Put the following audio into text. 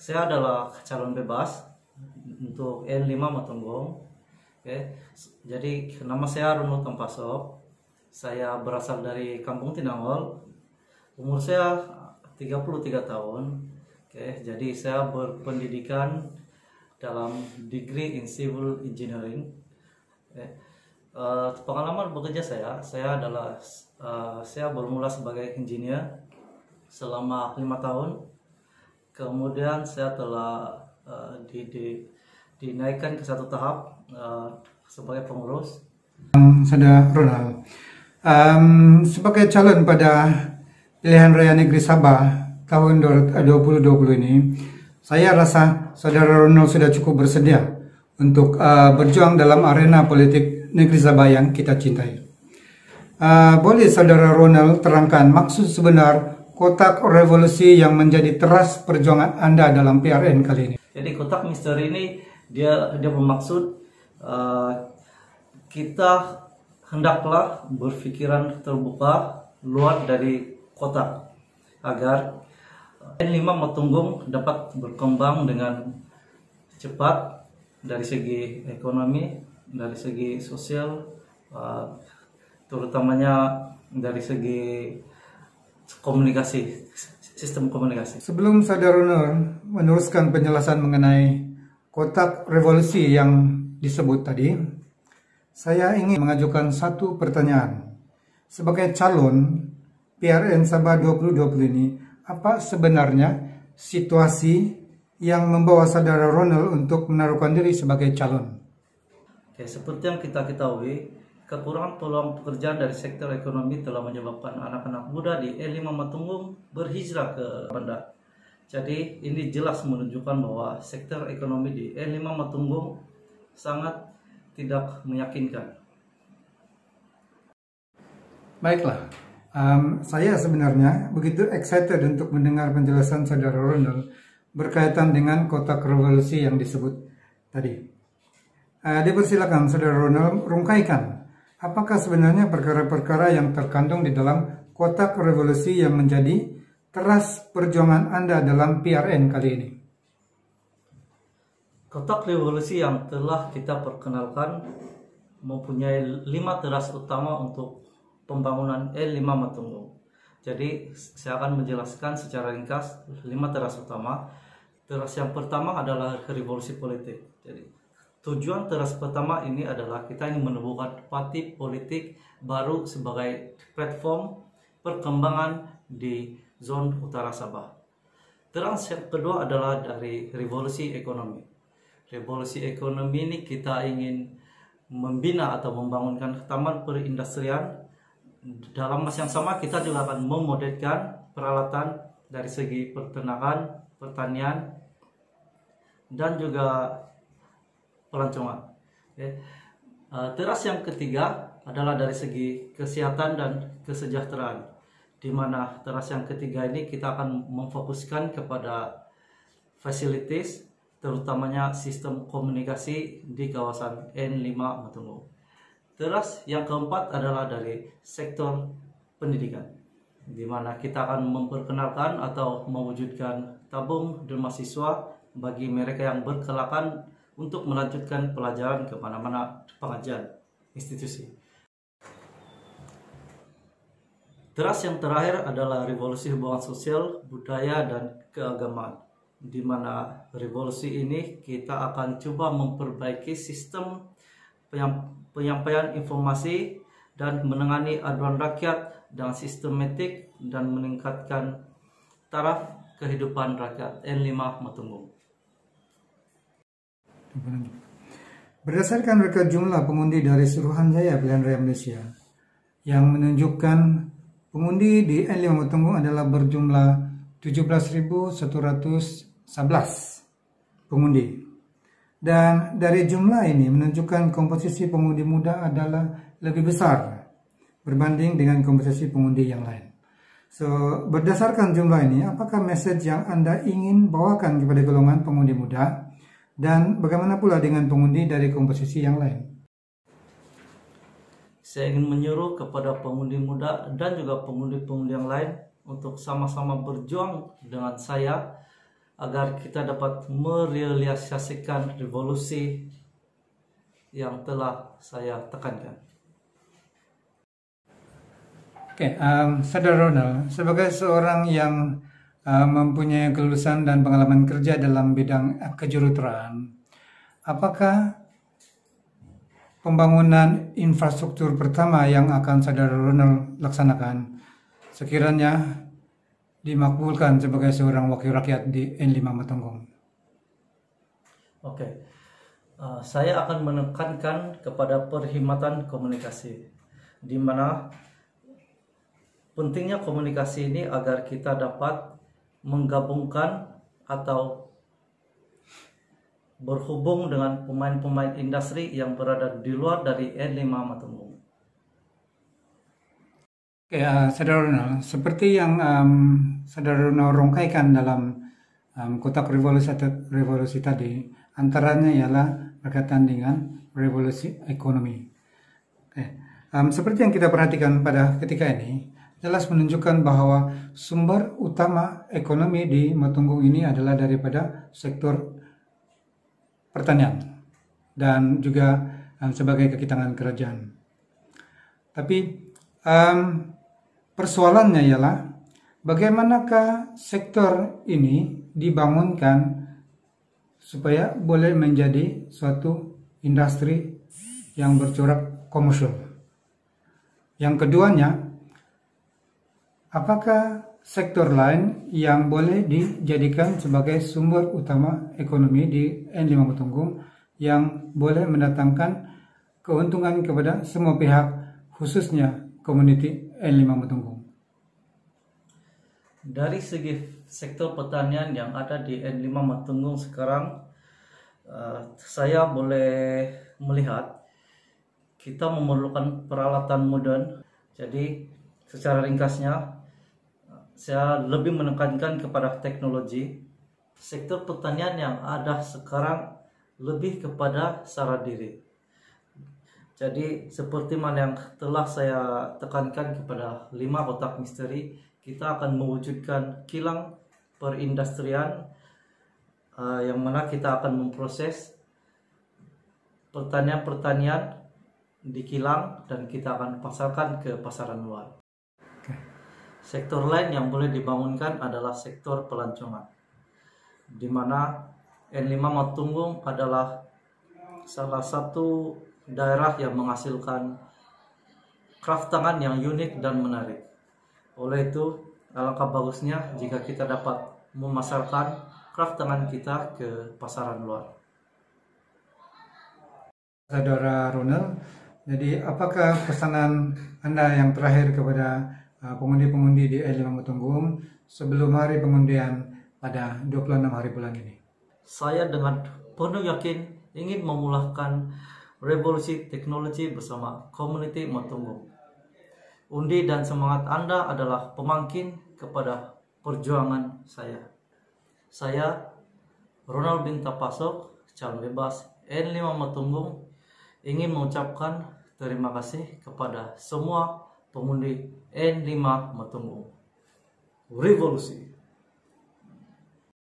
Saya adalah calon bebas untuk N5 Matunggong. Oke. Jadi nama saya Runut Tampasop. Saya berasal dari Kampung Tinangol. Umur saya 33 tahun. Oke, jadi saya berpendidikan dalam degree in civil engineering. Oke. Pengalaman bekerja saya adalah saya bermula sebagai engineer selama 5 tahun. Kemudian saya telah dinaikkan ke satu tahap sebagai pengurus. Saudara Ronald, sebagai calon pada pilihan raya negeri Sabah tahun 2020 ini, saya rasa saudara Ronald sudah cukup bersedia untuk berjuang dalam arena politik negeri Sabah yang kita cintai. Boleh saudara Ronald terangkan maksud sebenar kotak revolusi yang menjadi teras perjuangan Anda dalam PRN kali ini? Jadi kotak misteri ini dia bermaksud kita hendaklah berpikiran terbuka luar dari kotak agar N5 Matunggong dapat berkembang dengan cepat dari segi ekonomi, dari segi sosial, terutamanya dari segi komunikasi, sistem komunikasi. Sebelum saudara Ronald meneruskan penjelasan mengenai kotak revolusi yang disebut tadi, saya ingin mengajukan satu pertanyaan. Sebagai calon PRN Sabah 2020 ini, apa sebenarnya situasi yang membawa saudara Ronald untuk menaruhkan diri sebagai calon? Oke, seperti yang kita ketahui, kekurangan peluang pekerjaan dari sektor ekonomi telah menyebabkan anak-anak muda di N5 Matunggong berhijrah ke Banda. Jadi ini jelas menunjukkan bahwa sektor ekonomi di N5 Matunggong sangat tidak meyakinkan. Baiklah, saya sebenarnya begitu excited untuk mendengar penjelasan saudara Ronald berkaitan dengan kotak revolusi yang disebut tadi. Dipersilakan saudara Ronald rungkaikan. Apakah sebenarnya perkara-perkara yang terkandung di dalam kotak revolusi yang menjadi teras perjuangan Anda dalam PRN kali ini? Kotak revolusi yang telah kita perkenalkan mempunyai 5 teras utama untuk pembangunan N5 Matunggong. Jadi saya akan menjelaskan secara ringkas 5 teras utama. Teras yang pertama adalah revolusi politik. Jadi tujuan teras pertama ini adalah kita ingin menemukan parti politik baru sebagai platform perkembangan di zona utara Sabah. Teras yang kedua adalah dari revolusi ekonomi. Revolusi ekonomi ini kita ingin membina atau membangunkan taman perindustrian. Dalam masa yang sama kita juga akan memodelkan peralatan dari segi peternakan, pertanian, dan juga pelancongan. Teras yang ketiga adalah dari segi kesehatan dan kesejahteraan, di mana teras yang ketiga ini kita akan memfokuskan kepada facilities, terutamanya sistem komunikasi di kawasan N5 Matunggong. Teras yang keempat adalah dari sektor pendidikan, di mana kita akan memperkenalkan atau mewujudkan tabung dan mahasiswa bagi mereka yang berkelakar untuk melanjutkan pelajaran ke mana-mana pengajian institusi. Teras yang terakhir adalah revolusi hubungan sosial, budaya, dan keagamaan, di mana revolusi ini kita akan coba memperbaiki sistem penyampaian informasi dan menangani aduan rakyat dengan sistematik dan meningkatkan taraf kehidupan rakyat N5 Matunggong. Berdasarkan rekod jumlah pengundi dari Suruhanjaya Pilihan Raya Malaysia yang menunjukkan pengundi di N5 Matunggong adalah berjumlah 17.111 pengundi. Dan dari jumlah ini menunjukkan komposisi pengundi muda adalah lebih besar berbanding dengan komposisi pengundi yang lain. So, berdasarkan jumlah ini, apakah message yang Anda ingin bawakan kepada golongan pengundi muda? Dan bagaimana pula dengan pengundi dari komposisi yang lain? Saya ingin menyuruh kepada pengundi muda dan juga pengundi-pengundi yang lain untuk sama-sama berjuang dengan saya agar kita dapat merealisasikan revolusi yang telah saya tekankan. Oke, Saudara Ronald, sebagai seorang yang mempunyai kelulusan dan pengalaman kerja dalam bidang kejuruteraan, apakah pembangunan infrastruktur pertama yang akan Saudara Ronald laksanakan sekiranya dimakbulkan sebagai seorang wakil rakyat di N5 Matunggung? Oke, saya akan menekankan kepada perkhidmatan komunikasi, di mana pentingnya komunikasi ini agar kita dapat menggabungkan atau berhubung dengan pemain-pemain industri yang berada di luar dari N5 Matunggung. Oke, Saudara Ronald, seperti yang Saudara Ronald rongkaikan dalam kotak revolusi tadi, antaranya ialah berkaitan dengan revolusi ekonomi. Oke, seperti yang kita perhatikan pada ketika ini, jelas menunjukkan bahwa sumber utama ekonomi di Matunggung ini adalah daripada sektor pertanian dan juga sebagai kekitangan kerajaan. Tapi persoalannya ialah bagaimanakah sektor ini dibangunkan supaya boleh menjadi suatu industri yang bercorak komersial. Yang keduanya, apakah sektor lain yang boleh dijadikan sebagai sumber utama ekonomi di N5 Matunggung yang boleh mendatangkan keuntungan kepada semua pihak, khususnya komuniti N5 Matunggung? Dari segi sektor pertanian yang ada di N5 Matunggung sekarang, saya boleh melihat kita memerlukan peralatan modern. Jadi secara ringkasnya, saya lebih menekankan kepada teknologi. Sektor pertanian yang ada sekarang lebih kepada sarana diri. Jadi seperti mana yang telah saya tekankan kepada 5 kotak misteri, kita akan mewujudkan kilang perindustrian yang mana kita akan memproses pertanian di kilang dan kita akan pasarkan ke pasaran luar. Sektor lain yang boleh dibangunkan adalah sektor pelancongan, di mana N5 Matunggung adalah salah satu daerah yang menghasilkan kraft tangan yang unik dan menarik. Oleh itu, alangkah bagusnya jika kita dapat memasarkan kraft tangan kita ke pasaran luar. Saudara Ronald, jadi apakah pesanan Anda yang terakhir kepada pengundi-pengundi di N5 Matunggung sebelum hari pengundian pada 26 hari bulan ini? Saya dengan penuh yakin ingin memulahkan revolusi teknologi bersama komuniti Matunggung. Undi dan semangat Anda adalah pemangkin kepada perjuangan saya. Saya, Ronald bin Tapasok, calon bebas N5 Matunggung, ingin mengucapkan terima kasih kepada semua pengundi N5 Matunggung. Revolusi!